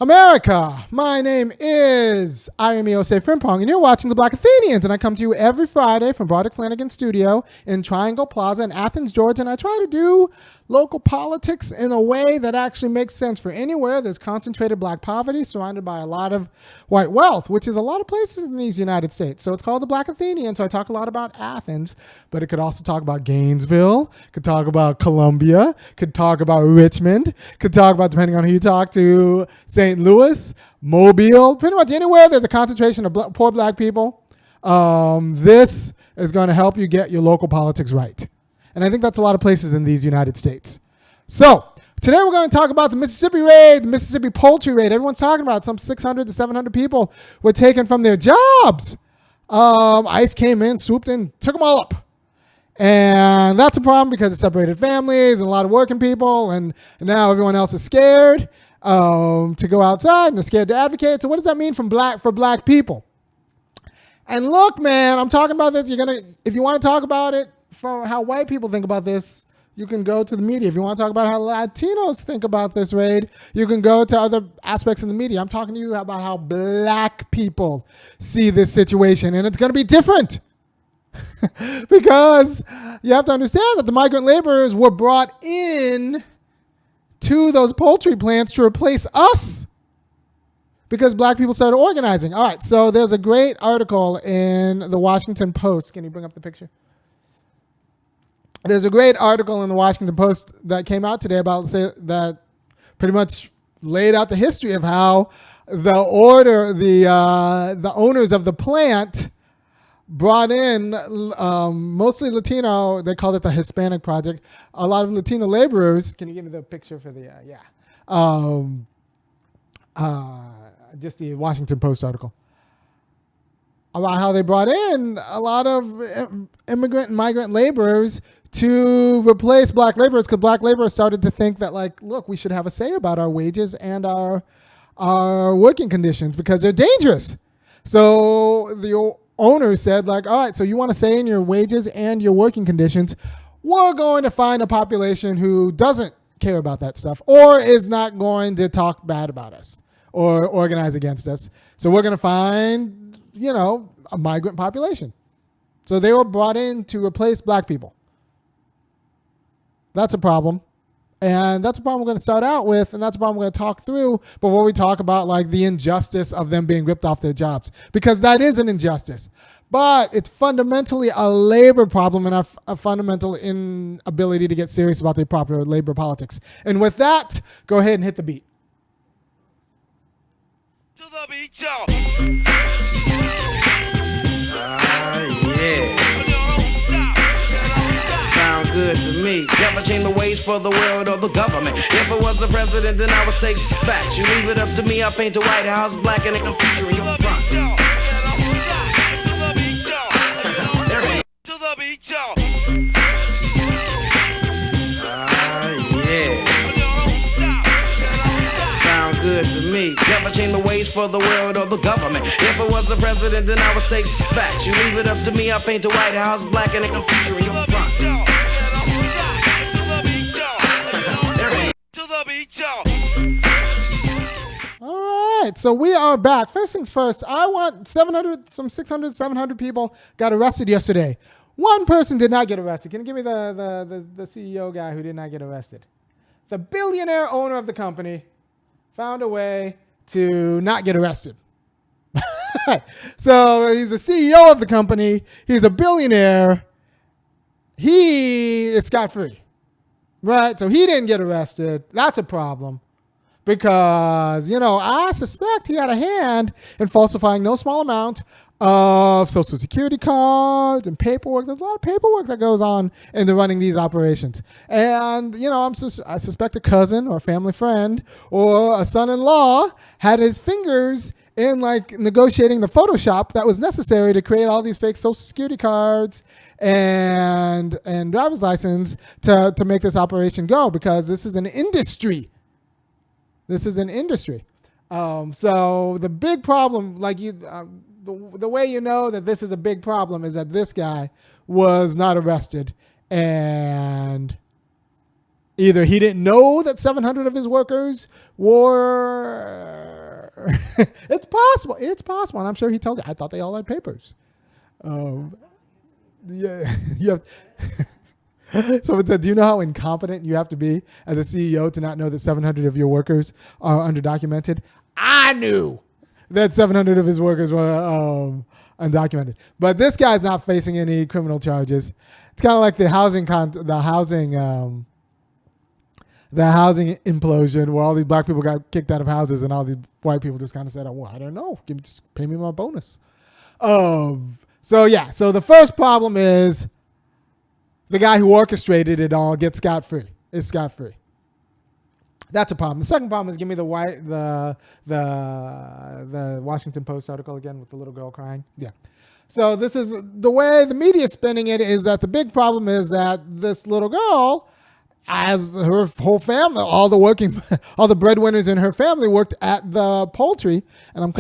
America, my name is Osei-Frimpong, and you're watching The Black Athenians, and I come to you every Friday from Broderick Flanagan's studio in Triangle Plaza in Athens, Georgia, and I try to do local politics in a way that actually makes sense for anywhere there's concentrated black poverty surrounded by a lot of white wealth, which is a lot of places in these United States. So it's called The Black Athenian, so I talk a lot about Athens, but it could also talk about Gainesville, could talk about Columbia, could talk about Richmond, could talk about, depending on who you talk to, St. Louis, Mobile, pretty much anywhere there's a concentration of poor black people. This is going to help you get your local politics right. And I think that's a lot of places in these United States. So today we're going to talk about the Mississippi raid, the Mississippi poultry raid. Everyone's talking about some 600 to 700 people were taken from their jobs. ICE came in, swooped in, took them all up. And that's a problem because it separated families and a lot of working people. And now everyone else is scared to go outside and they're scared to advocate. So what does that mean for black people? And look, man, I'm talking about this. If you want to talk about it from how white people think about this, you can go to the media. If you want to talk about how Latinos think about this raid, you can go to other aspects in the media. I'm talking to you about how black people see this situation, and it's going to be different. Because you have to understand that the migrant laborers were brought in to those poultry plants to replace us because black people started organizing. All right, so there's a great article in the Washington Post. Can you bring up the picture? There's a great article in the Washington Post that came out today that pretty much laid out the history of how the owners of the plant brought in mostly Latino. They called it the Hispanic Project. A lot of Latino laborers. Can you give me the picture for the just the Washington Post article about how they brought in a lot of immigrant and migrant laborers to replace black laborers because black laborers started to think that, like, look, we should have a say about our wages and our working conditions because they're dangerous. So the owners said, like, all right, so you want to say in your wages and your working conditions, we're going to find a population who doesn't care about that stuff or is not going to talk bad about us or organize against us. So we're going to find, a migrant population. So they were brought in to replace black people. That's a problem. And that's a problem we're going to start out with, and that's a problem we're going to talk through before we talk about, like, the injustice of them being ripped off their jobs, because that is an injustice. But it's fundamentally a labor problem and a fundamental inability to get serious about the proper labor politics. And with that, go ahead and hit the beat. To the beat, y'all. Yeah. Sound good to me. Never change the ways for the world or the government. If I was the president, then I would state facts. You leave it up to me, I paint the White House black and it can feature in your front. To the beat, y'all. Yeah. Sound good to me. Never change the ways for the world or the government. If I was the president, then I would state facts. You leave it up to me, I paint the White House black and it can feature in your front. All right, so we are back. First things first, I want 600, 700 people got arrested yesterday. One person did not get arrested. Can you give me the CEO guy who did not get arrested? The billionaire owner of the company found a way to not get arrested. So he's the CEO of the company. He's a billionaire. He is scot-free, right? So he didn't get arrested. That's a problem because, I suspect he had a hand in falsifying no small amount of Social Security cards and paperwork. There's a lot of paperwork that goes on in running these operations. And, I suspect a cousin or a family friend or a son-in-law had his fingers in, like, negotiating the Photoshop that was necessary to create all these fake Social Security cards and driver's license to make this operation go, because this is an industry. So the big problem, like the way you know that this is a big problem is that this guy was not arrested, and either he didn't know that 700 of his workers were It's possible. It's possible. And I'm sure he told you. I thought they all had papers. Yeah. You have. Someone said, do you know how incompetent you have to be as a CEO to not know that 700 of your workers are underdocumented? I knew that 700 of his workers were undocumented. But this guy's not facing any criminal charges. It's kind of like the housing implosion where all these black people got kicked out of houses and all these white people just kind of said, oh, well, I don't know. Just pay me my bonus. So the first problem is the guy who orchestrated it all gets scot-free. Is scot-free. That's a problem. The second problem is give me the Washington Post article again with the little girl crying. Yeah. So this is the way the media is spinning it is that the big problem is that this little girl, as her whole family, all the breadwinners in her family worked at the poultry, and I'm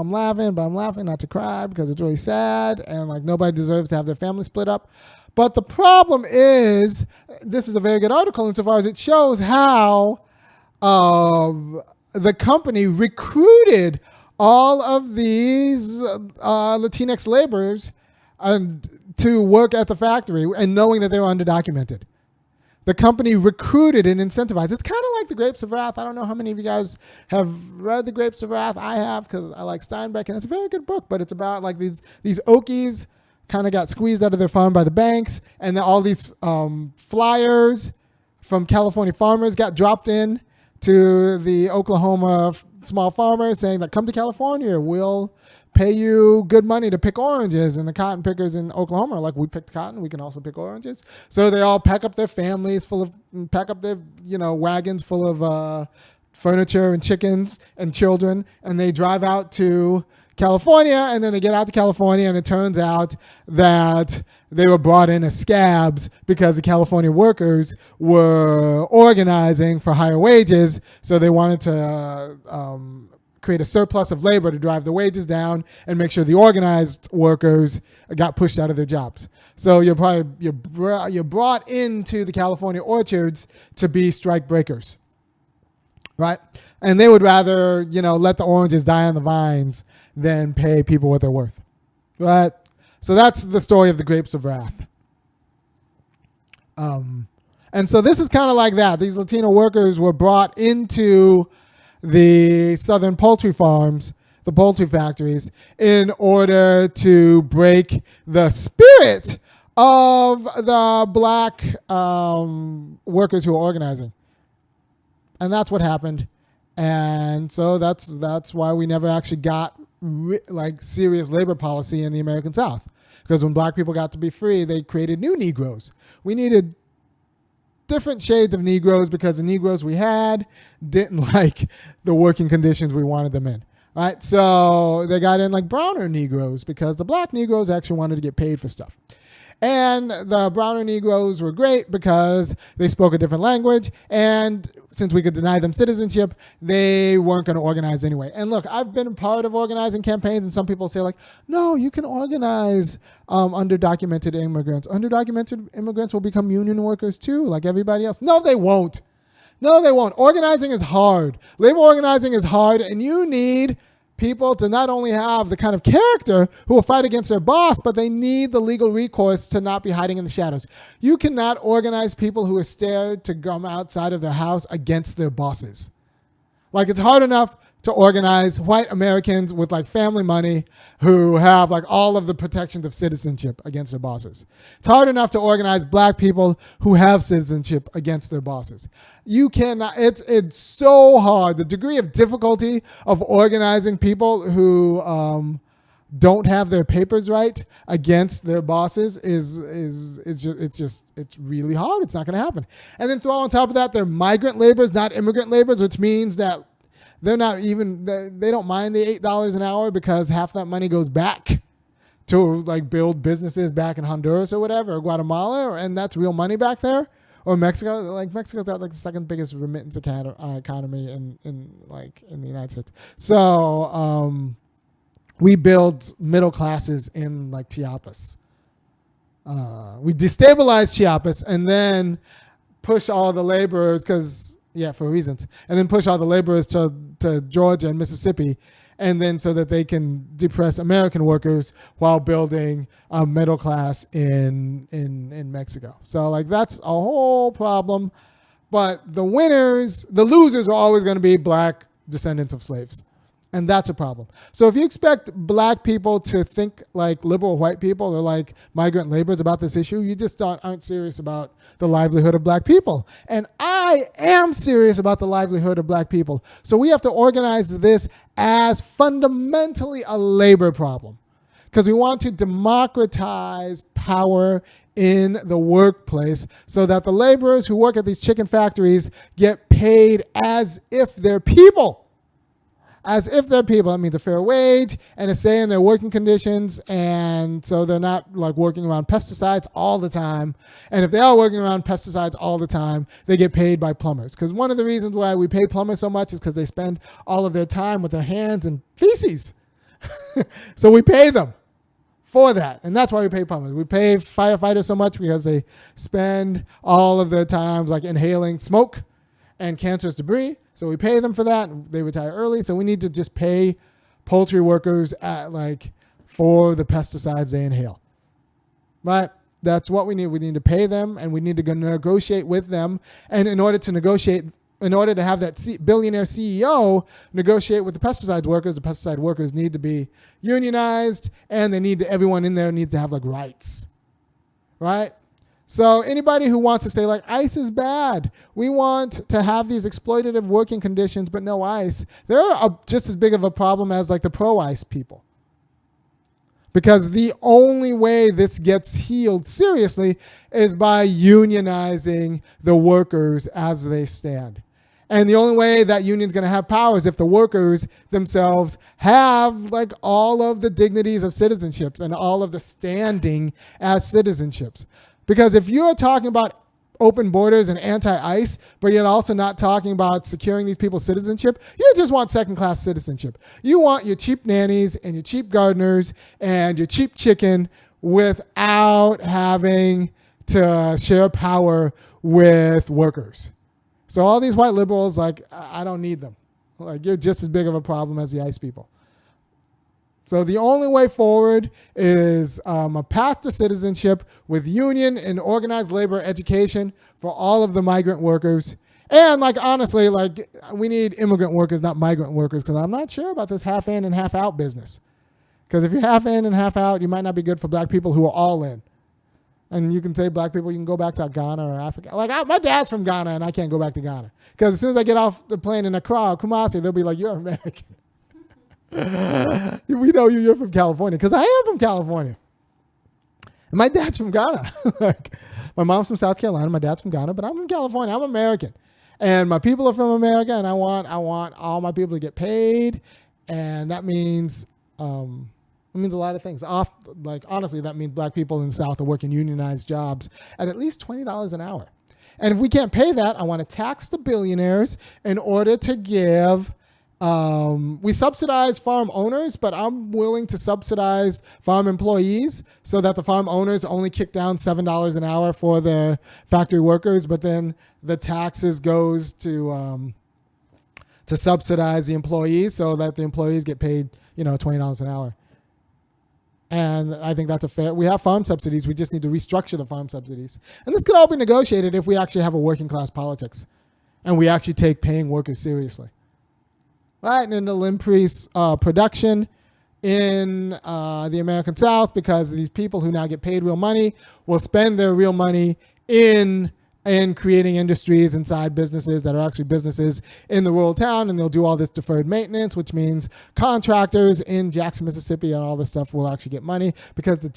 laughing, but I'm laughing not to cry because it's really sad, and like nobody deserves to have their family split up. But the problem is, this is a very good article insofar as it shows how the company recruited all of these Latinx laborers to work at the factory and knowing that they were underdocumented. The company recruited and incentivized. It's kind of like The Grapes of Wrath. I don't know how many of you guys have read The Grapes of Wrath. I have because I like Steinbeck, and it's a very good book, but it's about like these Okies kind of got squeezed out of their farm by the banks, and then all these flyers from California farmers got dropped in to the Oklahoma small farmers saying that come to California, we'll pay you good money to pick oranges. And the cotton pickers in Oklahoma are like, we picked cotton, we can also pick oranges. So they all pack up their families pack up their wagons full of furniture and chickens and children, and they drive out to California, and then they get out to California, and it turns out that they were brought in as scabs because the California workers were organizing for higher wages, so they wanted to create a surplus of labor to drive the wages down and make sure the organized workers got pushed out of their jobs. So you're brought into the California orchards to be strike breakers, right? And they would rather let the oranges die on the vines than pay people what they're worth, right? So that's the story of the Grapes of Wrath. And so this is kind of like that. These Latino workers were brought into the southern poultry farms, the poultry factories, in order to break the spirit of the black workers who were organizing. And that's what happened. And so that's why we never actually got serious labor policy in the American South, because when black people got to be free, they created new Negroes. We needed different shades of Negroes because the Negroes we had didn't like the working conditions we wanted them in. Right? So they got in like browner Negroes because the black Negroes actually wanted to get paid for stuff. And the browner Negroes were great because they spoke a different language, and since we could deny them citizenship, they weren't going to organize anyway. And look, I've been a part of organizing campaigns, and some people say like, no, you can organize underdocumented immigrants. Underdocumented immigrants will become union workers too, like everybody else. No, they won't. No, they won't. Organizing is hard. Labor organizing is hard, and you need people to not only have the kind of character who will fight against their boss, but they need the legal recourse to not be hiding in the shadows. You cannot organize people who are scared to come outside of their house against their bosses. Like, it's hard enough to organize white Americans with like family money who have like all of the protections of citizenship against their bosses. It's hard enough to organize black people who have citizenship against their bosses. You cannot, it's so hard. The degree of difficulty of organizing people who don't have their papers right against their bosses it's really hard. It's not going to happen. And then throw on top of that, they're migrant laborers, not immigrant laborers, which means that they don't mind the $8 an hour because half that money goes back to like build businesses back in Honduras or whatever, or Guatemala, and that's real money back there. Or Mexico, like Mexico's got like the second biggest remittance economy in the United States. So we build middle classes in like Chiapas. We destabilize Chiapas and then push all the laborers for reasons, and then push all the laborers to to Georgia and Mississippi, and then so that they can depress American workers while building a middle class in Mexico. So like that's a whole problem. But the losers are always going to be black descendants of slaves. And that's a problem. So if you expect black people to think like liberal white people or like migrant laborers about this issue, you just aren't serious about the livelihood of black people. And I am serious about the livelihood of black people. So we have to organize this as fundamentally a labor problem, because we want to democratize power in the workplace so that the laborers who work at these chicken factories get paid as if they're people. As if they're people. That means a fair wage and a say in their working conditions, and so they're not like working around pesticides all the time. And if they are working around pesticides all the time, they get paid by plumbers. Because one of the reasons why we pay plumbers so much is because they spend all of their time with their hands and feces. So we pay them for that. And that's why we pay plumbers. We pay firefighters so much because they spend all of their time like inhaling smoke and cancerous debris. So we pay them for that. They retire early. So we need to just pay poultry workers for the pesticides they inhale. Right? That's what we need. We need to pay them, and we need to go negotiate with them. And in order to have that billionaire CEO negotiate with the pesticide workers need to be unionized, and everyone in there needs to have like rights. Right? So anybody who wants to say like ICE is bad, we want to have these exploitative working conditions but no ICE, they're just as big of a problem as like the pro-ICE people. Because the only way this gets healed seriously is by unionizing the workers as they stand. And the only way that union's going to have power is if the workers themselves have like all of the dignities of citizenships and all of the standing as citizenships. Because if you're talking about open borders and anti-ICE, but you're also not talking about securing these people's citizenship, you just want second-class citizenship. You want your cheap nannies and your cheap gardeners and your cheap chicken without having to share power with workers. So all these white liberals, like, I don't need them. Like, you're just as big of a problem as the ICE people. So the only way forward is a path to citizenship with union and organized labor education for all of the migrant workers. And like, honestly, like we need immigrant workers, not migrant workers, because I'm not sure about this half in and half out business. Because if you're half in and half out, you might not be good for black people who are all in. And you can say black people, you can go back to Ghana or Africa. Like my dad's from Ghana and I can't go back to Ghana. Because as soon as I get off the plane in Accra, Kumasi, they'll be like, you're American. We know you're from California, because I am from California. And my dad's from Ghana. Like, my mom's from South Carolina, my dad's from Ghana, but I'm from California. I'm American. And my people are from America, and I want all my people to get paid. And that means a lot of things. Honestly, that means black people in the South are working unionized jobs at least $20 an hour. And if we can't pay that, I want to tax the billionaires in order to give. We subsidize farm owners, but I'm willing to subsidize farm employees so that the farm owners only kick down $7 an hour for the factory workers, but then the taxes goes to subsidize the employees so that the employees get paid, $20 an hour. And I think that's we have farm subsidies. We just need to restructure the farm subsidies. And this could all be negotiated if we actually have a working class politics and we actually take paying workers seriously. Right, and it'll increase production in the American South, because these people who now get paid real money will spend their real money in creating industries inside businesses that are actually businesses in the rural town, and they'll do all this deferred maintenance, which means contractors in Jackson, Mississippi, and all this stuff will actually get money, because the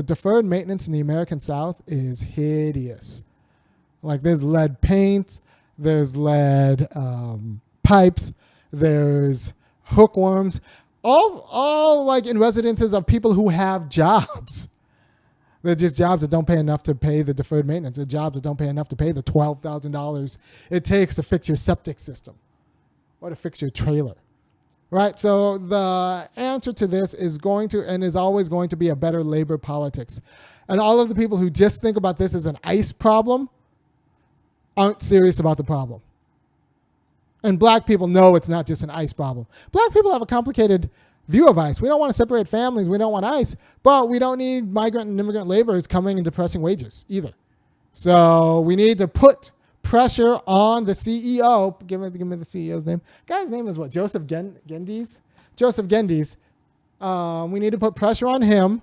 deferred maintenance in the American South is hideous. Like, there's lead paint. There's lead pipes, there's hookworms, all like in residences of people who have jobs. They're just jobs that don't pay enough to pay the deferred maintenance. They're jobs that don't pay enough to pay the $12,000 it takes to fix your septic system or to fix your trailer. Right? So the answer to this is always going to be a better labor politics. And all of the people who just think about this as an ICE problem aren't serious about the problem. And black people know it's not just an ICE problem. Black people have a complicated view of ICE. We don't want to separate families. We don't want ICE, but we don't need migrant and immigrant laborers coming and depressing wages either. So we need to put pressure on the CEO. Give me the CEO's name. Guy's name is what? Joseph Gendes? Joseph Gendes. We need to put pressure on him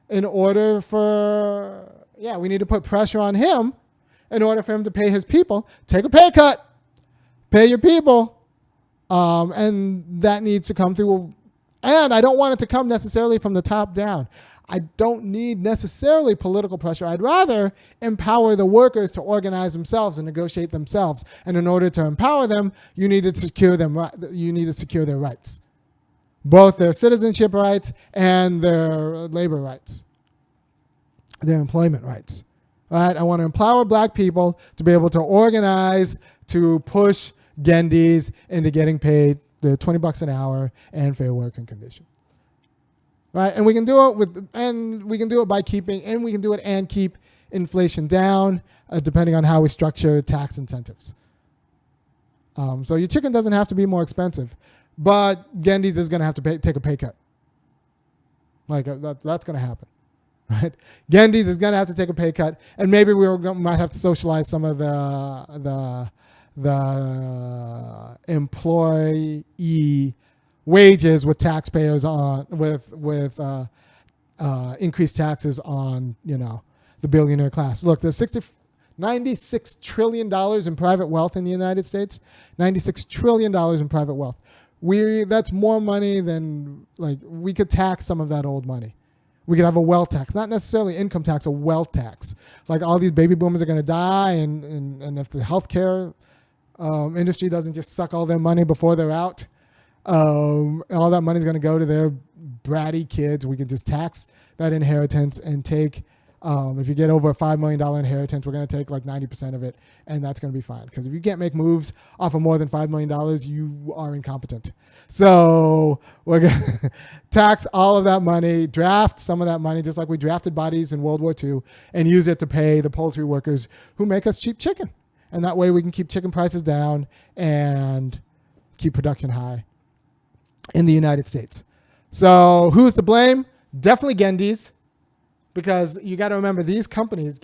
in order for, we need to put pressure on him in order for him to pay his people. Take a pay cut. Pay your people. And that needs to come through. And I don't want it to come necessarily from the top down. I don't need necessarily political pressure. I'd rather empower the workers to organize themselves and negotiate themselves. And in order to empower them, you need to secure them. You need to secure their rights, both their citizenship rights and their labor rights, their employment rights. All right? I want to empower black people to be able to organize, to push Gendes into getting paid the $20 an hour and fair working conditions. Right, and we can do it by keeping, and we can do it and keep inflation down, depending on how we structure tax incentives. So your chicken doesn't have to be more expensive, but Gendes is going to have to take a pay cut. Like that's going to happen, right? Gendes is going to have to take a pay cut, and maybe might have to socialize some of the employee wages with taxpayers on with increased taxes on the billionaire class. Look, there's $96 trillion in private wealth in the United States. $96 trillion in private wealth. That's more money than we could tax some of that old money. We could have a wealth tax, not necessarily income tax, a wealth tax. Like all these baby boomers are going to die, and if the healthcare industry doesn't just suck all their money before they're out. All that money is going to go to their bratty kids. We can just tax that inheritance and take, if you get over a $5 million inheritance, we're going to take 90% of it, and that's going to be fine. Because if you can't make moves off of more than $5 million, you are incompetent. So we're going to tax all of that money, draft some of that money, just like we drafted bodies in World War II, and use it to pay the poultry workers who make us cheap chicken. And that way we can keep chicken prices down and keep production high in the United States. So who's to blame? Definitely Gendes, because you got to remember these companies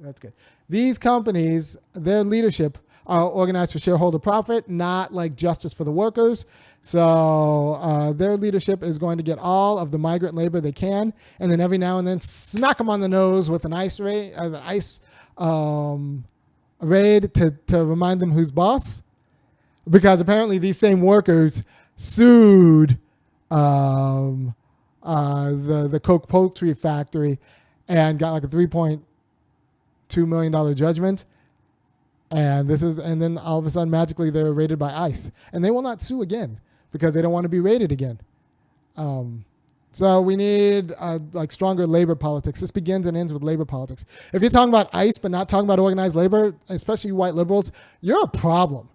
that's good. These companies, their leadership are organized for shareholder profit, not like justice for the workers. So their leadership is going to get all of the migrant labor they can, and then every now and then smack them on the nose with an ICE raid to remind them who's boss, because apparently these same workers sued the Coke poultry factory and got a $3.2 million judgment. And then all of a sudden magically they're raided by ICE, and they will not sue again because they don't want to be raided again. So we need stronger labor politics. This begins and ends with labor politics. If you're talking about ICE but not talking about organized labor, especially you white liberals, you're a problem.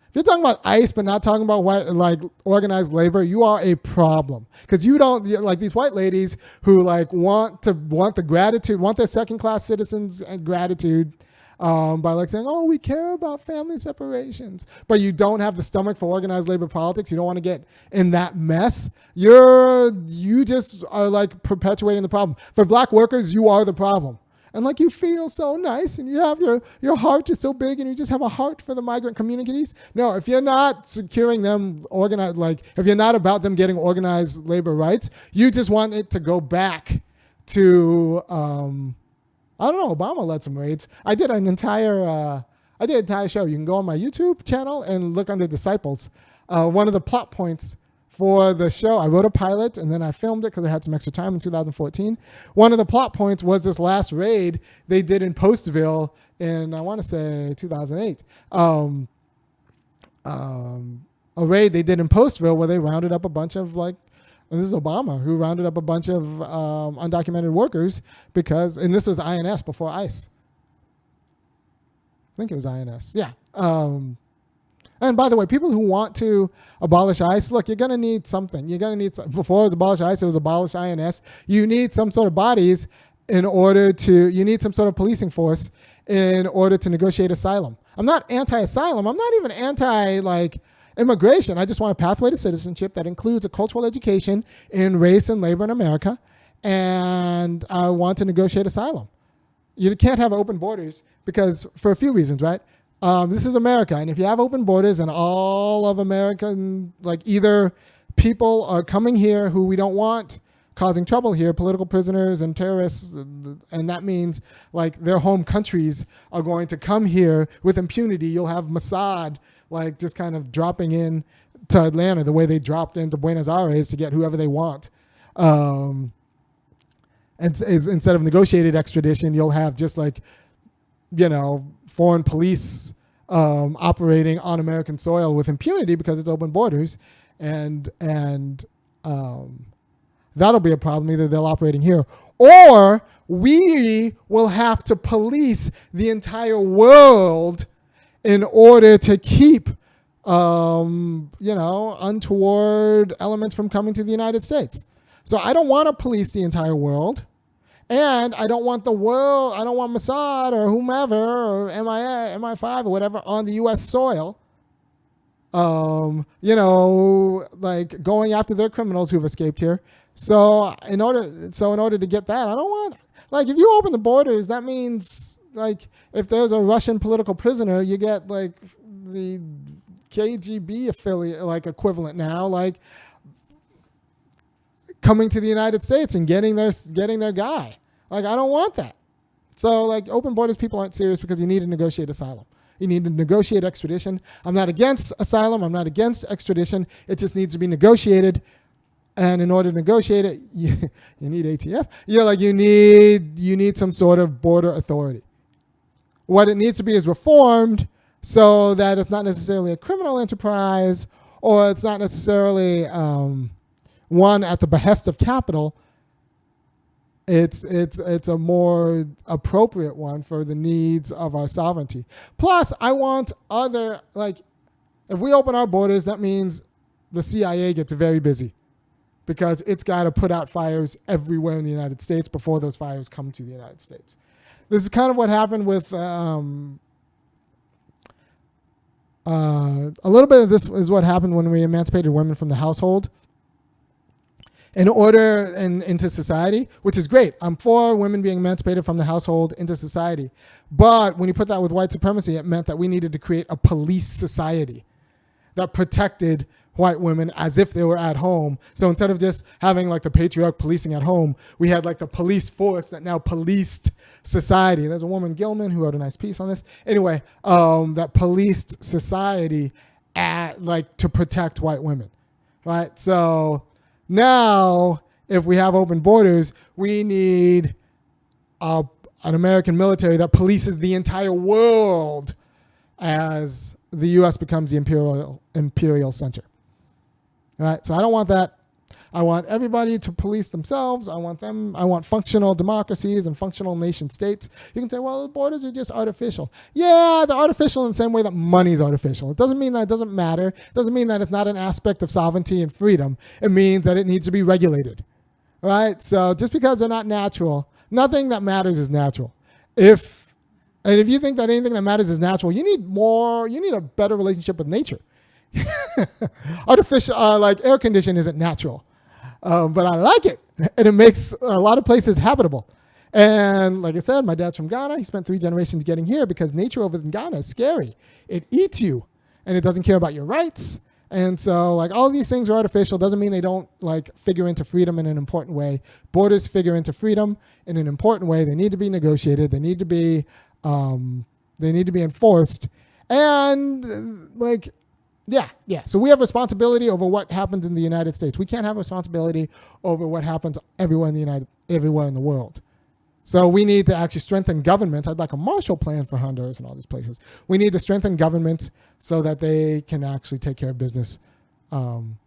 If you're talking about ICE but not talking about organized labor, you are a problem, because you don't these white ladies who want the gratitude, want their second class citizens and gratitude by saying, oh, we care about family separations, but you don't have the stomach for organized labor politics. You don't want to get in that mess. You just are perpetuating the problem. For black workers, you are the problem. And you feel so nice, and you have your heart is so big, and you just have a heart for the migrant communities. No, if you're not securing them organized, if you're not about them getting organized labor rights, you just want it to go back to I don't know. Obama led some raids. I did an entire show. You can go on my YouTube channel and look under Disciples. One of the plot points for the show, I wrote a pilot and then I filmed it because I had some extra time in 2014. One of the plot points was this last raid they did in Postville in, I want to say 2008. A raid they did in Postville where they rounded up a bunch of and this is Obama who rounded up a bunch of undocumented workers and this was INS before ICE. I think it was INS. Yeah. And by the way, people who want to abolish ICE, look, you're going to need something. You're going to need, before it was abolish ICE, it was abolish INS. You need some sort of bodies you need some sort of policing force in order to negotiate asylum. I'm not anti-asylum. I'm not even anti-immigration. I just want a pathway to citizenship that includes a cultural education in race and labor in America. And I want to negotiate asylum. You can't have open borders because for a few reasons, right? This is America. And if you have open borders and all of American, either people are coming here who we don't want, causing trouble here, political prisoners and terrorists, and that means their home countries are going to come here with impunity. You'll have Mossad just kind of dropping in to Atlanta the way they dropped into Buenos Aires to get whoever they want. And instead of negotiated extradition, you'll have just foreign police operating on American soil with impunity because it's open borders, and that'll be a problem. Either they're operating here, or we will have to police the entire world in order to keep, untoward elements from coming to the United States. So I don't want to police the entire world, and I don't want Mossad or whomever or MI5 or whatever on the U.S. soil. Going after their criminals who've escaped here. So in order to get that, I don't want, if you open the borders, that means if there's a Russian political prisoner, you get the KGB affiliate equivalent now, coming to the United States and getting their guy. I don't want that. So open borders, people aren't serious because you need to negotiate asylum. You need to negotiate extradition. I'm not against asylum. I'm not against extradition. It just needs to be negotiated. And in order to negotiate it, you need ATF. You need some sort of border authority. What it needs to be is reformed so that it's not necessarily a criminal enterprise, or it's not necessarily one at the behest of capital. It's a more appropriate one for the needs of our sovereignty. Plus, I want if we open our borders, that means the CIA gets very busy because it's got to put out fires everywhere in the United States before those fires come to the United States. This is kind of what happened with a little bit of this is what happened when we emancipated women from the household into society, which is great. I'm for women being emancipated from the household into society. But when you put that with white supremacy, it meant that we needed to create a police society that protected white women as if they were at home. So instead of just having the patriarch policing at home, we had the police force that now policed society. There's a woman, Gilman, who wrote a nice piece on this. Anyway, that policed society to protect white women, right? So now, if we have open borders, we need an American military that polices the entire world as the U.S. becomes the imperial center. All right, so I don't want that. I want everybody to police themselves. I want functional democracies and functional nation states. You can say, well, the borders are just artificial. Yeah, they're artificial in the same way that money is artificial. It doesn't mean that it doesn't matter. It doesn't mean that it's not an aspect of sovereignty and freedom. It means that it needs to be regulated. All right, so just because they're not natural, nothing that matters is natural. If you think that anything that matters is natural, you need a better relationship with nature. Artificial, air conditioning isn't natural. But I like it, and it makes a lot of places habitable. And like I said, my dad's from Ghana. He spent 3 generations getting here because nature over in Ghana is scary. It eats you, and it doesn't care about your rights. And so, all these things are artificial. Doesn't mean they don't, figure into freedom in an important way. Borders figure into freedom in an important way. They need to be negotiated. They need to be enforced. And, Yeah. So we have responsibility over what happens in the United States. We can't have responsibility over what happens everywhere in the world. So we need to actually strengthen government. I'd like a Marshall Plan for Honduras and all these places. We need to strengthen government so that they can actually take care of business. And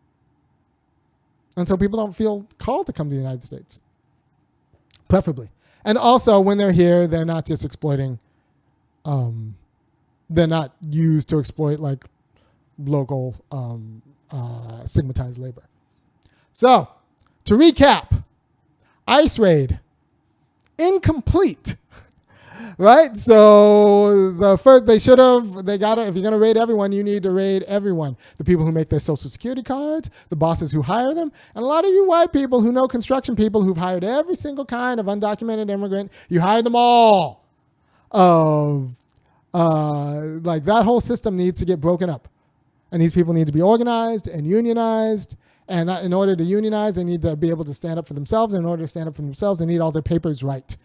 so people don't feel called to come to the United States, preferably. And also when they're here, they're not just exploiting. They're not used to exploit local stigmatized labor. So, to recap, ICE raid, incomplete. Right? So they got to, if you're going to raid everyone, you need to raid everyone. The people who make their social security cards, the bosses who hire them, and a lot of you white people who know construction people who've hired every single kind of undocumented immigrant, you hire them all. Like that whole system needs to get broken up. And these people need to be organized and unionized. And in order to unionize, they need to be able to stand up for themselves. And in order to stand up for themselves, they need all their papers right.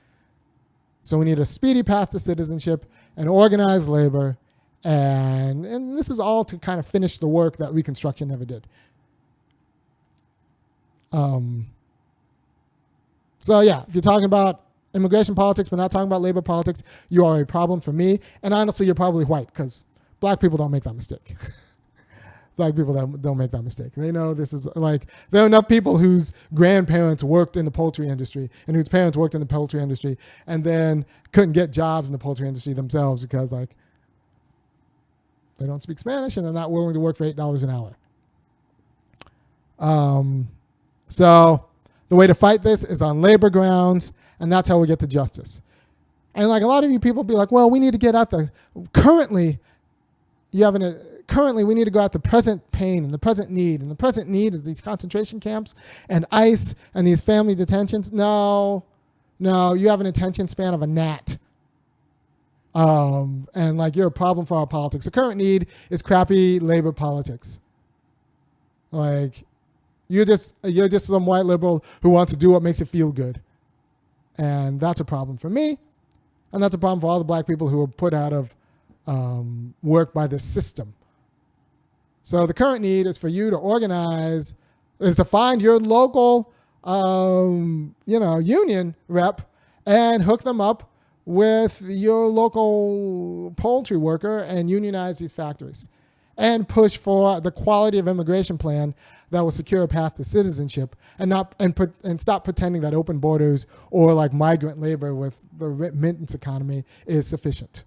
So we need a speedy path to citizenship and organized labor. And this is all to kind of finish the work that Reconstruction never did. So yeah, if you're talking about immigration politics but not talking about labor politics, you are a problem for me. And honestly, you're probably white because black people don't make that mistake. Black people don't make that mistake. They know this is like, there are enough people whose grandparents worked in the poultry industry and whose parents worked in the poultry industry and then couldn't get jobs in the poultry industry themselves because like they don't speak Spanish and they're not willing to work for $8 an hour. So the way to fight this is on labor grounds, and that's how we get to justice. And like a lot of you people be like, well, we need to get at currently we need to go at the present pain and the present need. And the present need is these concentration camps and ICE and these family detentions. No, you have an attention span of a gnat. And like you're a problem for our politics. The current need is crappy labor politics. Like you're just some white liberal who wants to do what makes it feel good. And that's a problem for me. And that's a problem for all the black people who are put out of work by this system. So the current need is for you to organize, is to find your local, union rep and hook them up with your local poultry worker and unionize these factories and push for the quality of immigration plan that will secure a path to citizenship and stop pretending that open borders or like migrant labor with the remittance economy is sufficient.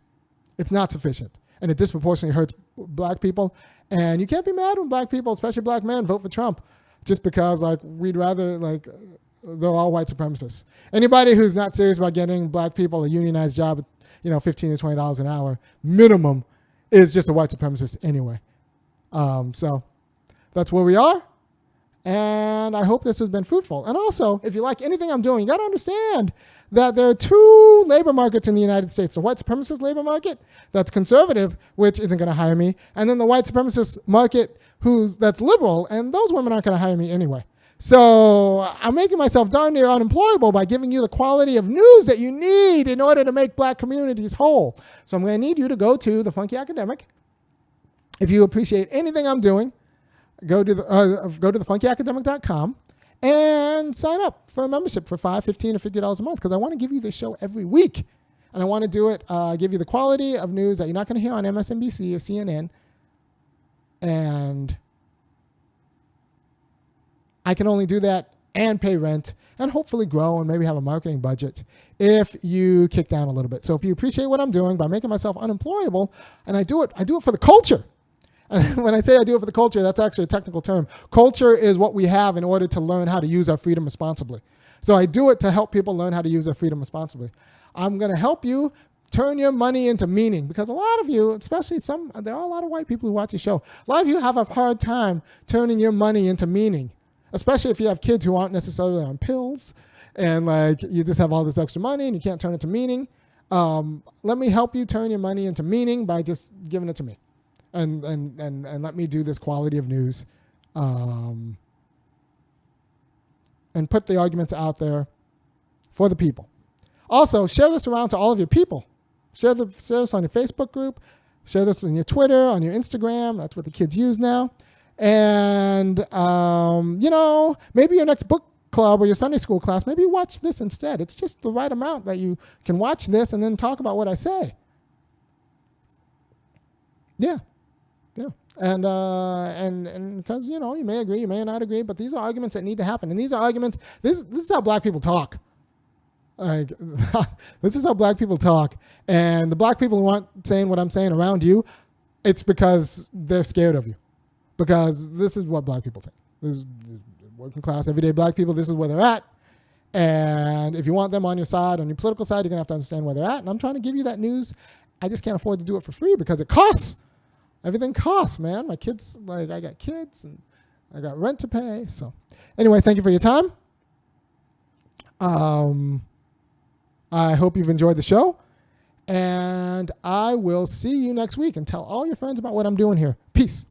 It's not sufficient. And it disproportionately hurts black people. And you can't be mad when black people, especially black men, vote for Trump just because like we'd rather like they're all white supremacists. Anybody who's not serious about getting black people a unionized job at $15 to $20 an hour minimum is just a white supremacist anyway. So that's where we are. And I hope this has been fruitful. And also, if you like anything I'm doing, you got to understand that there are two labor markets in the United States. The white supremacist labor market that's conservative, which isn't going to hire me. And then the white supremacist market that's liberal, and those women aren't going to hire me anyway. So I'm making myself darn near unemployable by giving you the quality of news that you need in order to make black communities whole. So I'm going to need you to go to The Funky Academic. If you appreciate anything I'm doing, go to thefunkyacademic.com and sign up for a membership for $5, $15, or $50 a month because I want to give you this show every week. And I want to do it, give you the quality of news that you're not going to hear on MSNBC or CNN. And I can only do that and pay rent and hopefully grow and maybe have a marketing budget if you kick down a little bit. So if you appreciate what I'm doing by making myself unemployable, and I do it for the culture. And when I say I do it for the culture, that's actually a technical term. Culture is what we have in order to learn how to use our freedom responsibly. So I do it to help people learn how to use their freedom responsibly. I'm going to help you turn your money into meaning because a lot of you, especially there are a lot of white people who watch the show. A lot of you have a hard time turning your money into meaning, especially if you have kids who aren't necessarily on pills and like you just have all this extra money and you can't turn it to meaning. Let me help you turn your money into meaning by just giving it to me. And let me do this quality of news and put the arguments out there for the people. Also, share this around to all of your people. Share this on your Facebook group. Share this on your Twitter, on your Instagram. That's what the kids use now. And, maybe your next book club or your Sunday school class, maybe watch this instead. It's just the right amount that you can watch this and then talk about what I say. Yeah. And because, you may agree, you may not agree, but these are arguments that need to happen. And these are arguments, this is how black people talk. Like, this is how black people talk. And the black people who aren't saying what I'm saying around you, it's because they're scared of you. Because this is what black people think. This is working class, everyday black people, this is where they're at. And if you want them on your side, on your political side, you're going to have to understand where they're at. And I'm trying to give you that news. I just can't afford to do it for free because it costs. Everything costs, man. My kids, like, I got kids and I got rent to pay. So anyway, thank you for your time. I hope you've enjoyed the show. And I will see you next week, and tell all your friends about what I'm doing here. Peace.